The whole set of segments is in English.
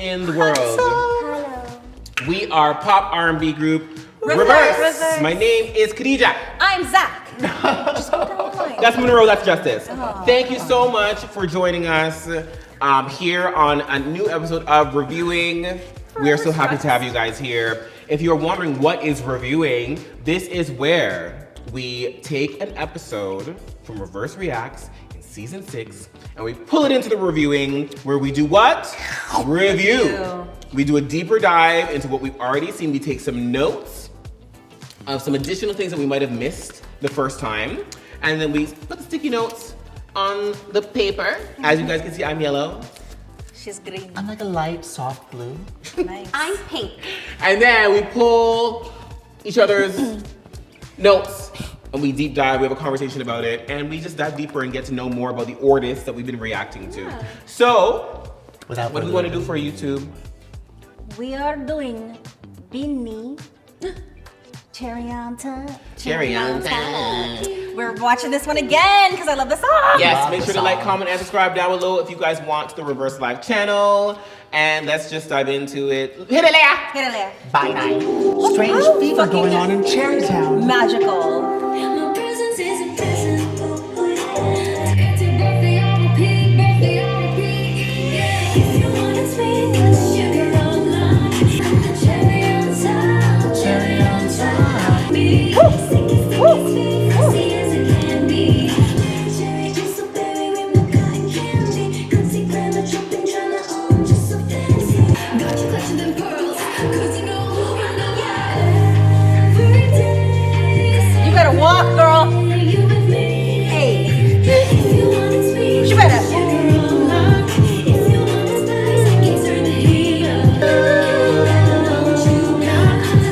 in the world? Hello. We are pop R&B group Reverse. Reverse. My name is Khadija. I'm Zach. Just go down the line. That's Monroe, that's Justice. Thank you so much for joining us here on a new episode of Reviewing. We are so happy to have you guys here. If you're wondering what is reviewing, this is where we take an episode from RiVERSE Reacts in season 6 and we pull it into the reviewing where we do what? Review. We do a deeper dive into what we've already seen. We take some notes of some additional things that we might have missed the first time. And then we put the sticky notes on the paper. As you guys can see, I'm yellow. She's green. I'm like a light, soft blue. Nice. I'm pink. And then we pull each other's notes and we deep dive, we have a conversation about it, and we just dive deeper and get to know more about the artists that we've been reacting to. Yeah. So, what do we want to do for YouTube? We are doing BINI. Cherry on top. Cherry on top. We're watching this one again because I love the song. Yes, make sure to like, comment, and subscribe down below if you guys want the RiVERSE Live Channel. And let's just dive into it. Hit it, Leah! Hit it, Leah. BINI. Strange fever going on in Cherrytown. Magical. Walk, girl. Hey. She better.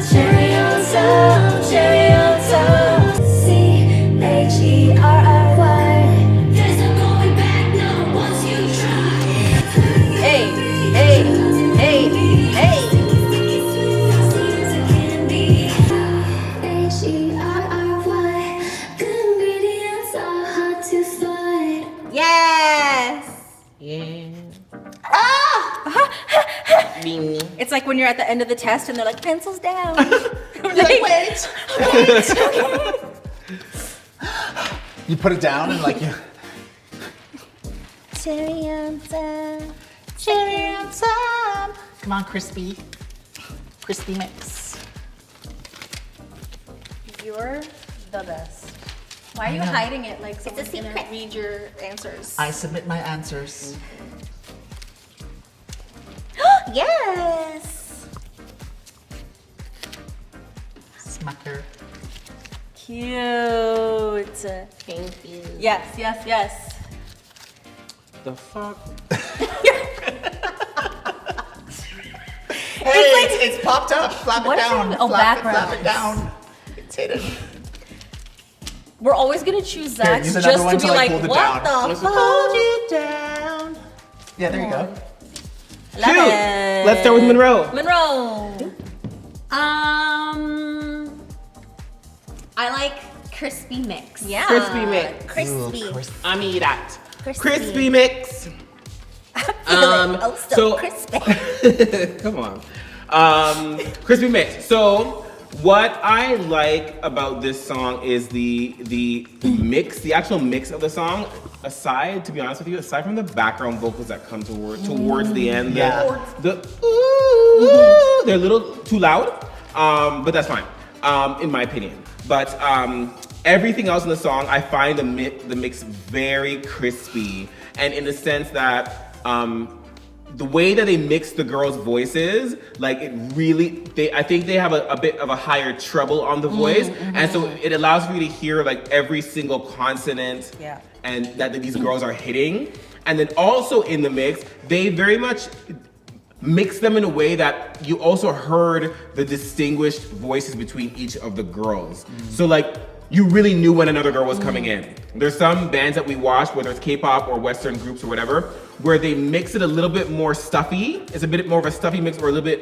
Cherry on top, cherry on top. ZmakYou.Ink. There's no going back now once you try. Hey, hey, hey, hey. Yes! Yeah. BINI. It's like when you're at the end of the test and they're like, pencils down. Like, wait. Okay. You put it down and like you. Cherry on top. Cherry on top. Come on, crispy. Crispy mix. You're the best. Why are you hiding it like someone's gonna read your answers? I submit my answers. Yes! Smacker. Cute. Thank you. Yes, yes, yes. The fuck? Hey, it's popped up. Flap it down. Oh, background. Flap it down. It's hidden. We're always gonna choose Zach's use just another to one be to, like, like, hold it what down. the fuck? Hold you down. Yeah, there you go. Love Cute. it. Let's start with Monroe. Monroe. I like crispy mix. Yeah. Crispy mix. Crispy. Ooh, crispy. I mean that. Crispy. Crispy mix. Oh, so crispy. Come on. Crispy mix. So what I like about this song is the mix, the actual mix of the song. Aside, to be honest with you, aside from the background vocals that come towards the end, the ooh, they're a little too loud, but that's fine, in my opinion. But everything else in the song, I find the mix very crispy, and in the sense that the way that they mix the girls' voices, like it really, I think they have a bit of a higher treble on the voice, and so it allows for you to hear like every single consonant and that these girls are hitting. And then also in the mix, they very much mix them in a way that you also heard the distinguished voices between each of the girls. So like, you really knew when another girl was coming in. There's some bands that we watch, whether it's K-pop or Western groups or whatever, where they mix it a little bit more stuffy. It's a bit more of a stuffy mix, or a little bit,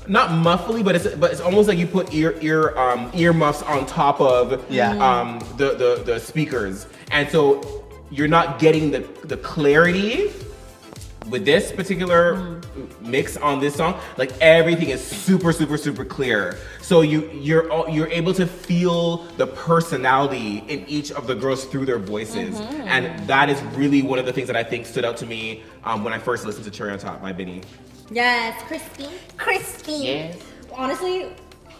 not muffly, but it's almost like you put ear muffs on top of the speakers, and so you're not getting the clarity with this particular mix on this song, like everything is super clear. So you're able to feel the personality in each of the girls through their voices, and that is really one of the things that I think stood out to me when I first listened to Cherry on Top by BINI. Yes, crispy. Crispy. Yes. Honestly,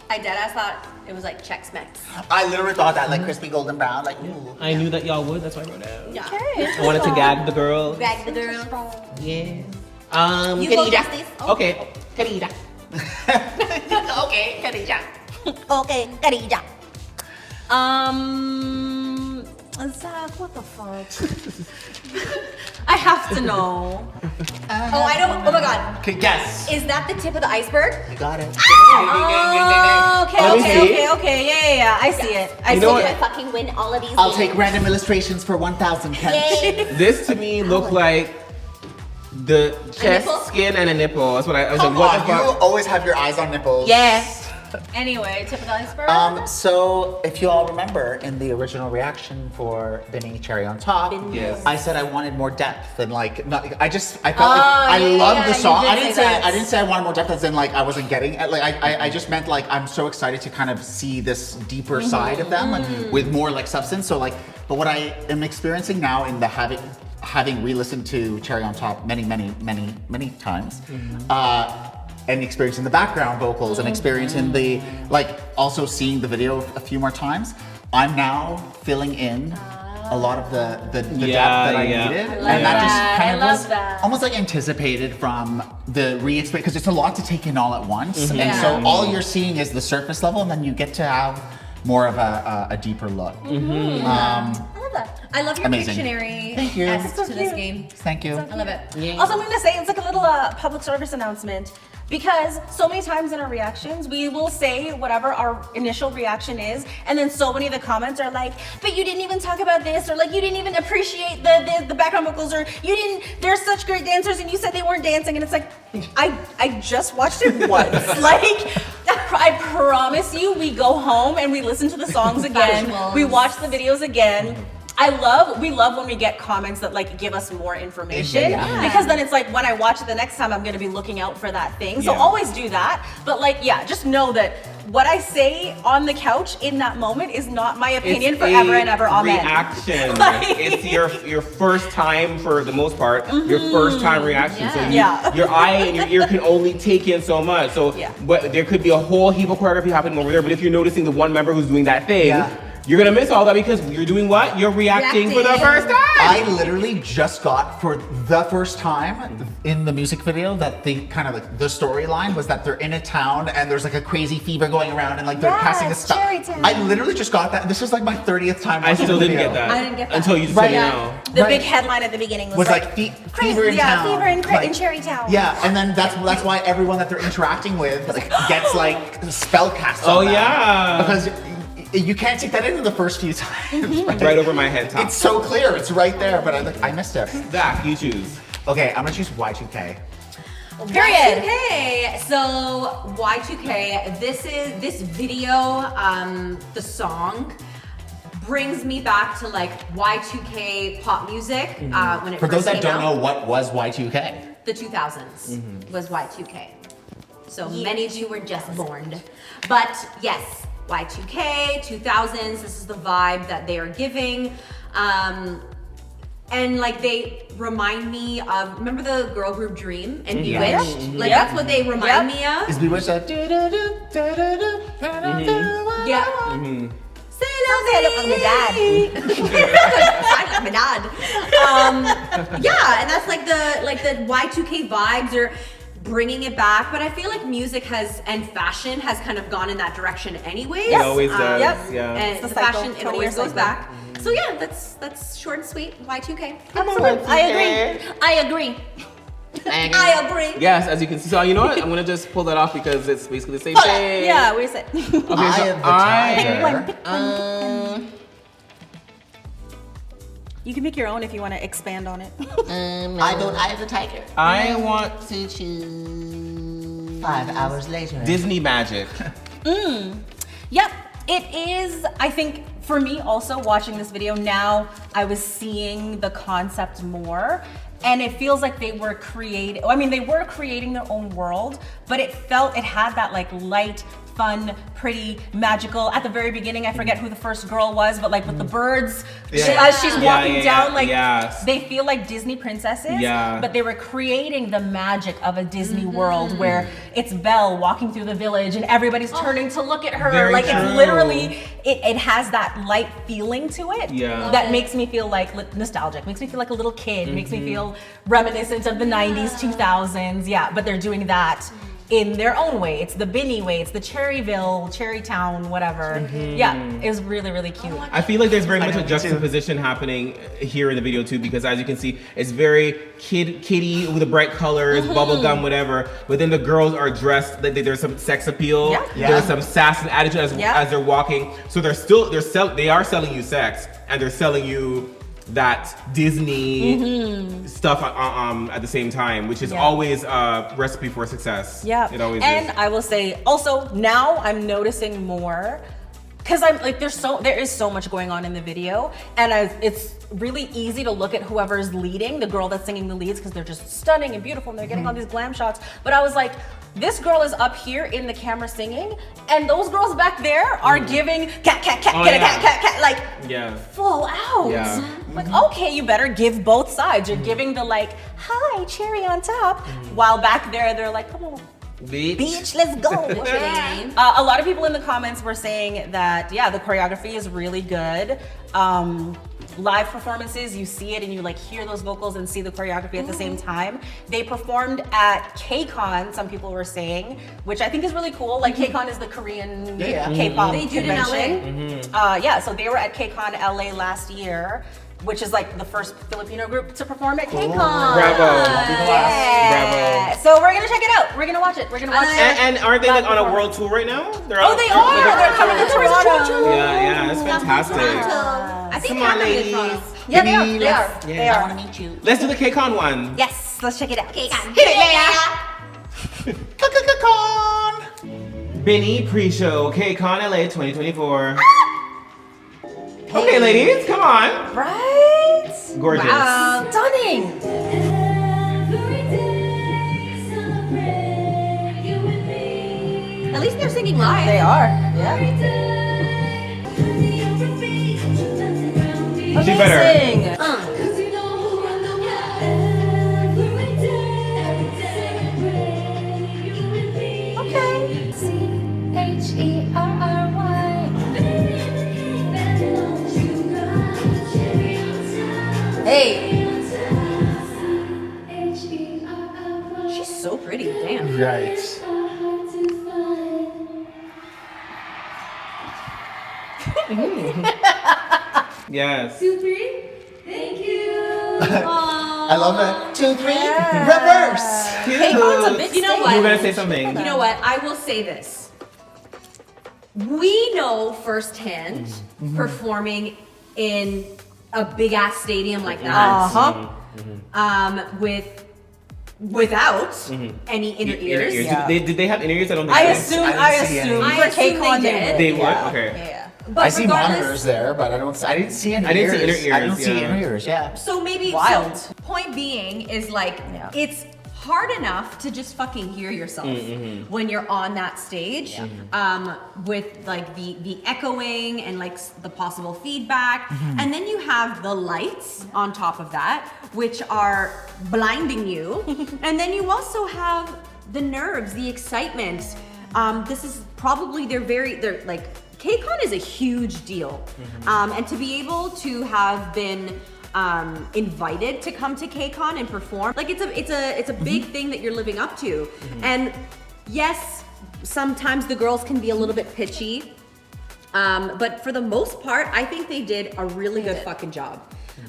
I deadass thought it was like Chex Mix. I literally thought that, like crispy golden brown, like ooh. I knew that y'all would. That's why I wrote it. Yeah. Okay. I wanted to gag the girls. Gag the girl. Yeah. You go, Justice. Okay. Querida. Okay, Khadija. Okay, Khadija. Zach, what the fuck? I have to know. Oh, I don't. Oh my god. Okay, guess. Is that the tip of the iceberg? You got it. Oh, Let me see. Okay. Yeah. I see it. I You see know what? it. Fucking win all of these. I'll take random illustrations for 1,000, Kent. Yay. This to me looked like the chest nipple? skin and a nipple. That's what I was Come like. What on, the you fuck? always have your eyes on nipples. Yes. Anyway, tip of the iceberg. So if you all remember in the original reaction for BINI Cherry on Top, Yes. I said I wanted more depth and like not, I felt like Oh, I yeah, love yeah, the you song. did I didn't say say that. I didn't say I wanted more depth as in like I wasn't getting it. Like I just meant like I'm so excited to kind of see this deeper side of them like, with more like substance. So like, but what I am experiencing now in the having re-listened to Cherry on Top many times, and experiencing the background vocals and experiencing the like also seeing the video a few more times, I'm now filling in a lot of the depth that I needed, I love and that just that. kind I of love was that. almost like anticipated from the re-experience because it's a lot to take in all at once, and Yeah. so all you're seeing is the surface level, and then you get to have more of a deeper look. I love that. I love your Amazing. Pictionary Thank you. S So to this cute. game. Thank you. I love it. Also, I'm going to say it's like a little public service announcement because so many times in our reactions, we will say whatever our initial reaction is, and then so many of the comments are like, but you didn't even talk about this, or like you didn't even appreciate the background vocals, or you didn't, they're such great dancers and you said they weren't dancing, and it's like, I just watched it once. Like, I promise you, we go home and we listen to the songs again, Visuals. we watch the videos again. We love when we get comments that like give us more information Yeah. because then it's like when I watch it the next time I'm gonna be looking out for that thing. So Yeah. always do that. But like, yeah, just know that what I say on the couch in that moment is not my opinion It's forever a and ever. Amen. reaction. Like- It's your first time for the most part. Your first time reaction. So Yeah. your eye and your ear can only take in so much. So Yeah. but there could be a whole heap of choreography happening over there. But if you're noticing the one member who's doing that thing, Yeah. you're gonna miss all that because you're doing what? You're reacting for the Reacting. first time. I literally just got for the first time in the music video that the kind of like the storyline was that they're in a town and there's like a crazy fever going around and like they're passing a Yes, stuff. Cherry Town. I literally just got that. This was like my 30th time I watching still the didn't video. get that. I didn't get that. Until you just Right. told me Yeah. now. The Right. big headline at the beginning was, Was like fever in town. fever in Like, Cherrytown. Yeah, and then that's why everyone that they're interacting with like, gets like spell cast on Oh, that. yeah. Because you can't take that in the first few times. Right over my head top. It's so clear. It's right there, but I missed it. Zach, you choose. Okay, I'm gonna choose Y2K. Period. Y2K. So Y2K. This video, the song brings me back to like Y2K pop music when it For those first that came don't out. know, what was Y2K? The 2000s was Y2K. So many of you were just born. But yes, Y2K, 2000s, this is the vibe that they are giving. And like they remind me of, remember the girl group Dream and Bewitched? Like Yep. that's what they remind me of. Is Bewitched that? Yeah. Say love my dad. I love my dad. Yeah, and that's like the Y2K vibes are bringing it back. But I feel like music and fashion has kind of gone in that direction anyways. It always does. Yep. Yeah. And It's the the cycle, fashion, it 20-year always goes cycle. back. So yeah, that's short and sweet. Y2K. I agree. I agree. Yes, as you can see. So you know what? I'm gonna just pull that off because it's basically the same thing. Yeah, wait a sec. Okay, so Eye of the tiger. You can make your own if you want to expand on it. I vote Eye of the Tiger. I want To choose 5 hours later. Disney magic. Yep, it is. I think for me also watching this video now, I was seeing the concept more. and it feels like they were creating, I mean, they were creating their own world, but it had that like light, fun, pretty, magical. At the very beginning, I forget who the first girl was, but like with the birds, as she's walking down, like they feel like Disney princesses, but they were creating the magic of a Disney world where it's Belle walking through the village and everybody's turning to look at her. Very like true. It's literally, it has that light feeling to it that makes me feel like nostalgic, makes me feel like a little kid, makes me feel reminiscent of the 90s, 2000s, but they're doing that in their own way. It's the BINI way, it's the Cherryville, Cherrytown, whatever. It was really, really cute. I feel like there's very much a juxtaposition happening here in the video too, because as you can see, it's very kiddie with the bright colors, bubblegum, whatever. But then the girls are dressed, there's some sex appeal, there's some sass and attitude as they're walking. So they are selling you sex, and they're selling you that Disney stuff at the same time, which is always a recipe for success. It always is. I will say also now I'm noticing more, because I'm like there is so much going on in the video, and it's really easy to look at whoever's leading, the girl that's singing the leads, because they're just stunning and beautiful and they're getting all these glam shots. But I was like, this girl is up here in the camera singing, and those girls back there are giving cat, like full out. Like, okay, you better give both sides. You're giving the like, hi, cherry on top, while back there they're like, come on, Beach, let's go. A lot of people in the comments were saying that, the choreography is really good. Live performances, you see it and you like hear those vocals and see the choreography at the same time. They performed at KCON, some people were saying, which I think is really cool. Like KCON is the Korean K-pop They did convention. In LA. So they were at KCON LA last year, which is like the first Filipino group to perform at KCON. Bravo. Bravo. So we're gonna check it out. We're gonna watch it. We're gonna watch it. And aren't they like on a world tour right now? They are. They're coming to Toronto. Yeah, it's fantastic. I think Come on, ladies. Yeah, they are. They are. I want to meet you. Let's do the KCON one. Yes, let's check it out. KCON. Hit it, Leah. KCON. BINI pre-show, KCON LA 2024. Okay, ladies, come on. Right? Gorgeous. Wow, stunning. At least they're singing live. They are. Yeah. She better. Okay. Hey. She's so pretty. Damn. Right. Yes. 2, 3. Thank you. I love it. 2, 3. Reverse. KCON's a big You know stage. what? You were gonna say something. You know what? I will say this. We know firsthand performing in a big ass stadium like that, without any inner ears. Yeah. Did they have inner ears? I don't think I so. assume I for assume KCON they did. They would? Yeah. Okay. Yeah. But I see regardless- monitors there, but I didn't see any I didn't see ears. inner I ears, didn't see yeah. inner ears, yeah. So maybe Wild. So point being is like it's hard enough to just fucking hear yourself when you're on that stage, with like the echoing and like the possible feedback, and then you have the lights on top of that, which are blinding you, and then you also have the nerves, the excitement. This is probably they're like KCON is a huge deal, and to be able to have been invited to come to KCON and perform, like it's a big thing that you're living up to. And yes, sometimes the girls can be a little bit pitchy, but for the most part, I think they did a really good fucking job.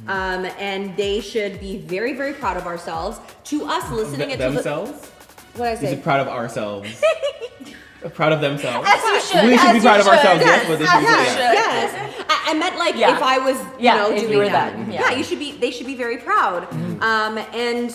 And they should be very, very proud of ourselves. To us listening to Themselves? what I We say? should be proud of ourselves. Proud of themselves. As you should. We should be as proud you of ourselves, should. yes, but this is Yes, I meant like Yeah. if I was, Yeah, if doing you were that. them, Yeah. yeah. They should be very proud. And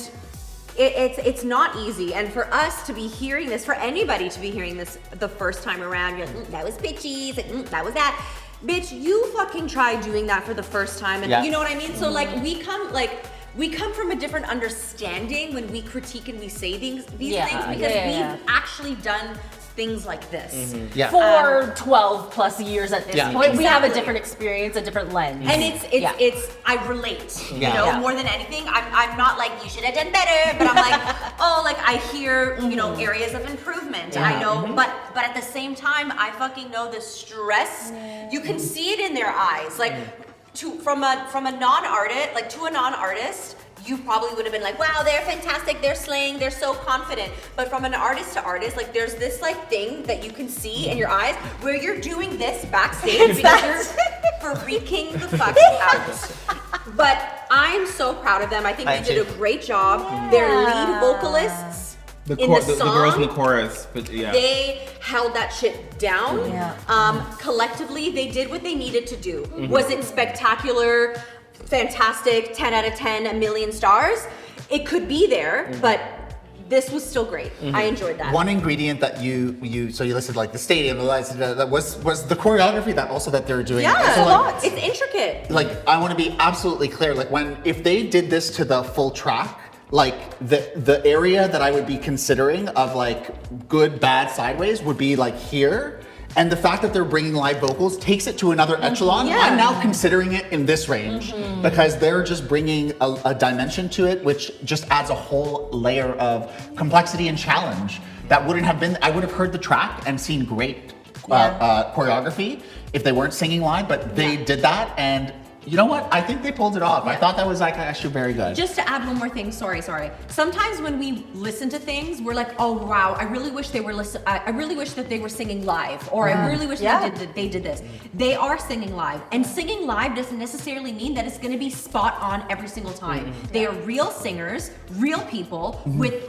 it's not easy. And for us to be hearing this, for anybody to be hearing this the first time around, you're like, that was pitchy, it's like, that was that. Bitch, you fucking tried doing that for the first time, and Yeah. you know what I mean? So like we come like we come from a different understanding when we critique and we say these Yeah. things because Yeah. we've actually done things like this. Yeah. For 12 plus years at this Yeah. point, we have a Exactly. different experience, a different lens. And it's I relate, you Yeah. know, Yeah. more than anything. I'm not like you should have done better, but I'm like, oh, like I hear, you know, areas of improvement. I know, but at the same time, I fucking know the stress. You can see it in their eyes, like from a non-artist, like to a non-artist. You probably would have been like, wow, they're fantastic, they're slaying, they're so confident. But from an artist to artist, like there's this like thing that you can see in your eyes where you're doing this backstage because you're freaking the fuck out. But I'm so proud of them. I think they did a great job. Their lead vocalists in the song, the girls in the chorus, but yeah. they held that shit down. Yeah. Collectively, they did what they needed to do. Was it spectacular? Fantastic, 10 out of 10, a million stars. It could be there, but this was still great. I enjoyed that. One ingredient that you listed like the stadium, the lights, that was the choreography that they're doing. Yeah, So, like, it's intricate. like I want to be absolutely clear. Like if they did this to the full track, like the area that I would be considering of like good, bad, sideways would be like here. And the fact that they're bringing live vocals takes it to another echelon. Yeah. I'm now considering it in this range because they're just bringing a dimension to it, which just adds a whole layer of complexity and challenge that wouldn't have been. I would have heard the track and seen great choreography if they weren't singing live, but they did that, and you know what? I think they pulled it off. I thought that was like actually very good. Just to add one more thing, sorry. Sometimes when we listen to things, we're like, oh wow, I really wish they were I really wish that they were singing live, or I really wish they did this. They are singing live, and singing live doesn't necessarily mean that it's going to be spot on every single time. They are real singers, real people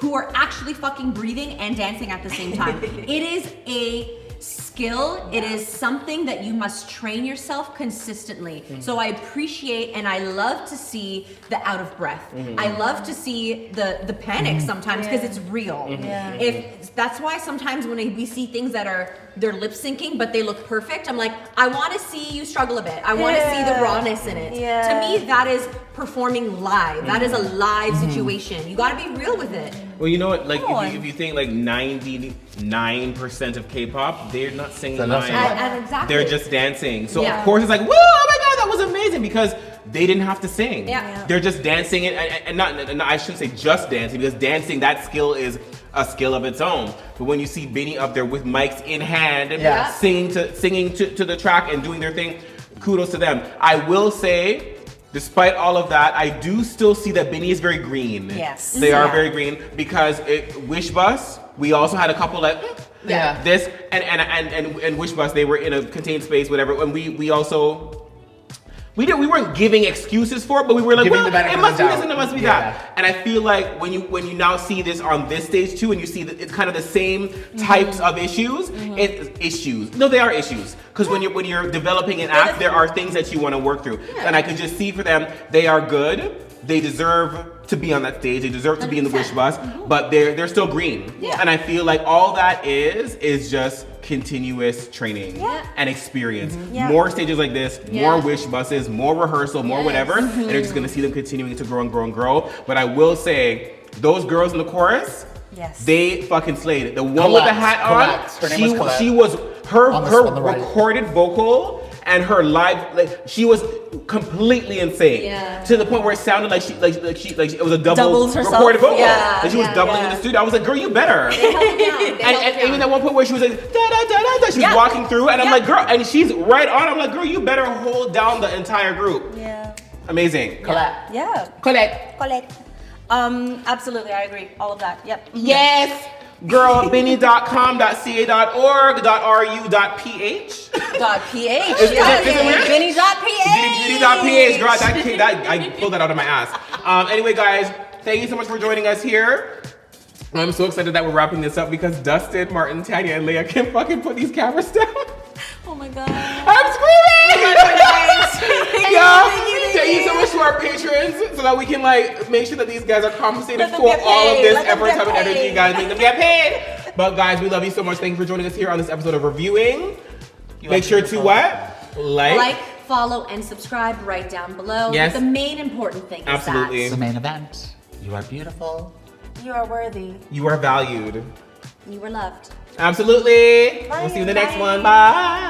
who are actually fucking breathing and dancing at the same time. It is a skill. It is something that you must train yourself consistently. So I appreciate and I love to see the out of breath. I love to see the panic sometimes because it's real. If that's why sometimes when we see things that they're lip syncing but they look perfect, I'm like, I want to see you struggle a bit. I want to see the rawness in it. To me, that is performing live. That is a live situation. You got to be real with it. Well, you know what? Like, if you think like 99% of K-pop, they're not singing live. Exactly. They're just dancing. So of course it's like, whoa, oh my god, that was amazing because they didn't have to sing. They're just dancing and not I shouldn't say just dancing because dancing, that skill is a skill of its own. But when you see BINI up there with mics in hand, singing to the track and doing their thing, kudos to them. I will say, despite all of that, I do still see that BINI is very green. Yes. They are very green because Wish Bus, we also had a couple like this and Wish Bus, they were in a contained space, whatever. And we also we weren't giving excuses for it, but we were like, Giving well, the benefit it must of be the this doubt. and it must be that. And I feel like when you now see this on this stage too, and you see that it's kind of the same types of issues. No, they are issues because when you're developing an act, there are things that you want to work through, and I could just see for them they are good. They deserve to be on that stage. They deserve to be in the Wish Bus, but they're still green. And I feel like all that is just continuous training and experience. More stages like this, more Wish Buses, more rehearsal, more whatever, and you're just gonna see them continuing to grow and grow and grow. But I will say, those girls in the chorus, they fucking slayed it. The one with the hat on, she was her recorded vocal and her live, like she was completely insane to the point where it sounded like it was a double recorded vocal. And she was doubling in the studio. I was like, girl, you better. And even at one point where she was like, da da da da da, she was walking through, and I'm like, girl, and she's right on. I'm like, girl, you better hold down the entire group. Amazing. Colette. Colette. Absolutely, I agree. All of that. Yep. Yes. Girl, BINI.com.ca.org.ru.ph. .ph. Is it weird? BINI.ph. BINI.ph. Girl, that I pulled that out of my ass. Anyway, guys, thank you so much for joining us here. I'm so excited that we're wrapping this up because Dustin, Martin, Tanya, and Leah can fucking put these cameras down. Oh my god. I'm screaming! Thank you so much to our patrons so that we can like make sure that these guys are compensated for all of this effort, time, and energy. Guys, make them get paid. But guys, we love you so much. Thank you for joining us here on this episode of Reviewing. Make sure to what? Like, follow, and subscribe right down below. Yes. But the main important thing Absolutely. is The main event. You are beautiful. You are worthy. You are valued. that you were loved. Absolutely. We'll see you in the next Bye. one. Bye.